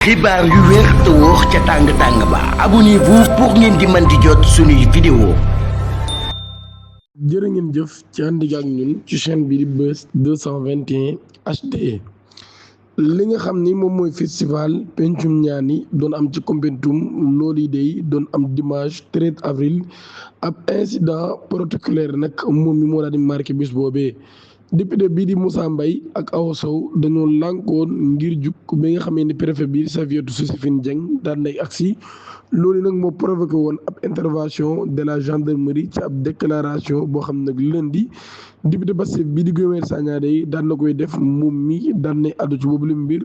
xibaar yu wér te wóor ca tàng-tàng ba abonnez-vous pour ngeen di mën di jot suñuy vidéo. jërë ngeen jëf ci ànd ak ñun ci chaîne bi di Buzz 221 HD. li nga xam ni moom mooy festival pencum ñaani doon am ci Koumpentoum loolu day doon am dimanche 13 avril ab incident protocolaire nag moom mi moo daal di marqué bis boobee. député bii di Moussa Mbaye ak Awa Sow dañoo lànkoon ngir jukk bi nga xamee ni préfet bi Safiatou Joséphine Dieng daan nay agsi loolu nag moo provoqué woon ab intervention de la gendarmerie ci ab déclaration boo xam nag lundi député Pastef bii di Guy Marius Sagna day daan na koy def moom mi daan nay àddu ci boobu lu mbir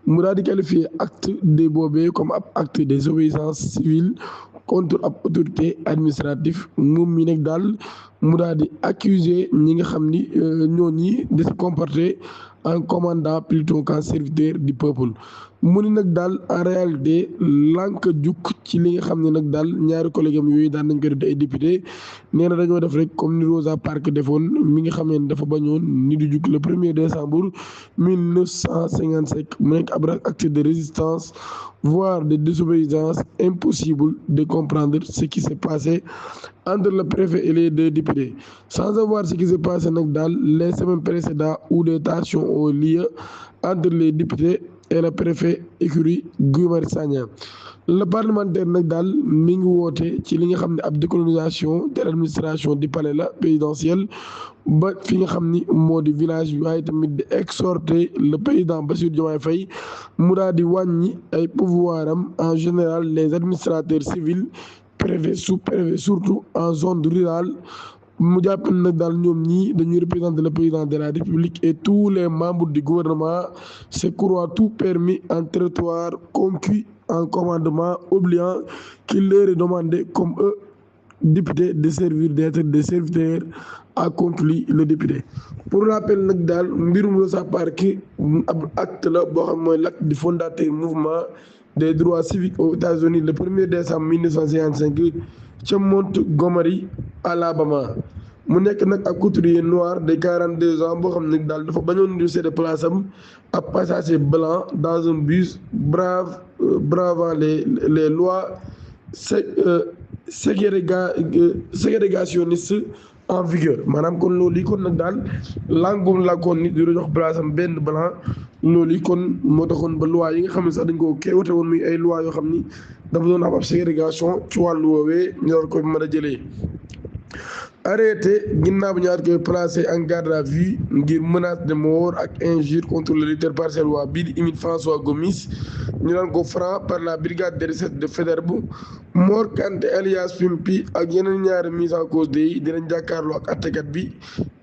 mu daal di qualifié acte de boobee comme ab acte de désobéissance civile contre ab autorité administrative moom mi nag daal mu daal di accuser ñi nga xam ni ñoo ñi de se comporter en commandant plutôt qu'en serviteur du peuple mu ni nag daal en réalité lànk jukk ci li nga xam ne nag daal ñaari collègue am yooyu daan nañ ko def ay député nee na dañoo def rek comme ni Rosa Parks defoon mi nga xamee ne dafa bañoon ni du jukk le 1er décembre 1955 mu nekk ab acte de résistance voire de désobéissance impossible de comprendre ce qui s'est passé entre le préfet et les deux députés sans savoir ce qui s'est passé nag daal les semaines précédentes où des tensions ont lieu entre les députés et le préfet écurie Guy Marius Sagna le parlementaire nag daal mi ngi woote ci li nga xam ne ab décolonisation de l'administration du palais la présidentielle ba fi nga xam ni moo di village bi waaye tamit di exhorter le président Bassirou Diomaye Faye mu daal di wàññi ay pouvoir am en général les administrateurs civils préfet sous-préfet surtout en zone rurale mu jàpp nag daal ñoom ñii dañuy représenter le président de la République et tous les membres du gouvernement se croient tout permis en territoire conquis en commandement oubliant qu'il leur est demandé comme eux députés de servir d'être des serviteurs, a conclu le député. pour rappel nag daal mbirum Rosa Parks ab acte la boo xam mooy l'acte du fondateur mouvement des droits civiques aux États-Unis le 1er décembre 1955 ca Montgomery Alabama mu nekk nag ab couturier noir de 42 ans boo xam ne daal dafa bañoon di céder place am ab passager blanc dans un bus bravant les lois ségrégationnistes en vigueur maanaam kon loolu yi kon nag daal langum làkkoon nit di jox place am benn blanc loolu yi kon moo taxoon ba loi yi nga xam ne sax dañ ko wote woon muy ay loi yoo xam ni dafa doon am ab ségrégation ci wàllu woowee ñu doon ko mën a jëlee. arrêté ginnaaw bi ñaar koy placé en garde à vue ngir menace de mort ak injure contre le leader parcellois bii di Émile François Gomis ñu naan ko franc par la brigade de recherche de Faidherbe Mor Kanté alias Pimpi ak yeneen ñaari mise en cause de dinañ jàkkaarloo ak attekat bi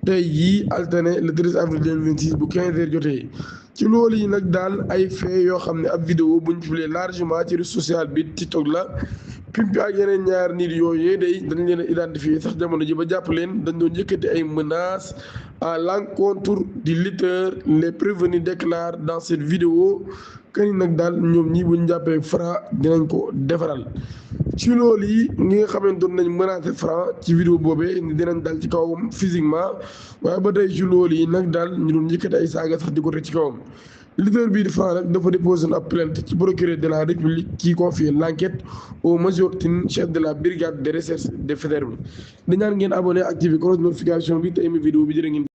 tey jii alterné le 13 avril 2026 bu 15h jotee. ci loolu yi nag daal ay fait yoo xam ne ab vidéo buñ publié largement ci réseau social bi TikTok la Pimpi ak yeneen ñaar nit yooyu day dañ leen a identifié sax jamono ji ba jàpp leen dañ doon yëkkati ay menaces à l'encontre du lutteur. Les prévenus déclarent dans cette vidéo que ni nag daal ñoom ñi buñ jàppee Franc dinañ ko defaral ci loolu yi ñi nga xamante doon nañ menacé Franc ci vidéo boobee ni dinañ dal ci kawam physiquement waaye ba tey ci loolu yi nag daal ñu doon yëkkati ay saaga sax di ko teg ci kawam. leader bii di Franc nag dafa déposé ab plainte ci procureur de la République qui confie l'enquête au Major Tine chef de la brigade de recherche de Faidherbe di ñaan ngeen abonné activé cloche notification bi te aimé vidéo bi jërë ngeen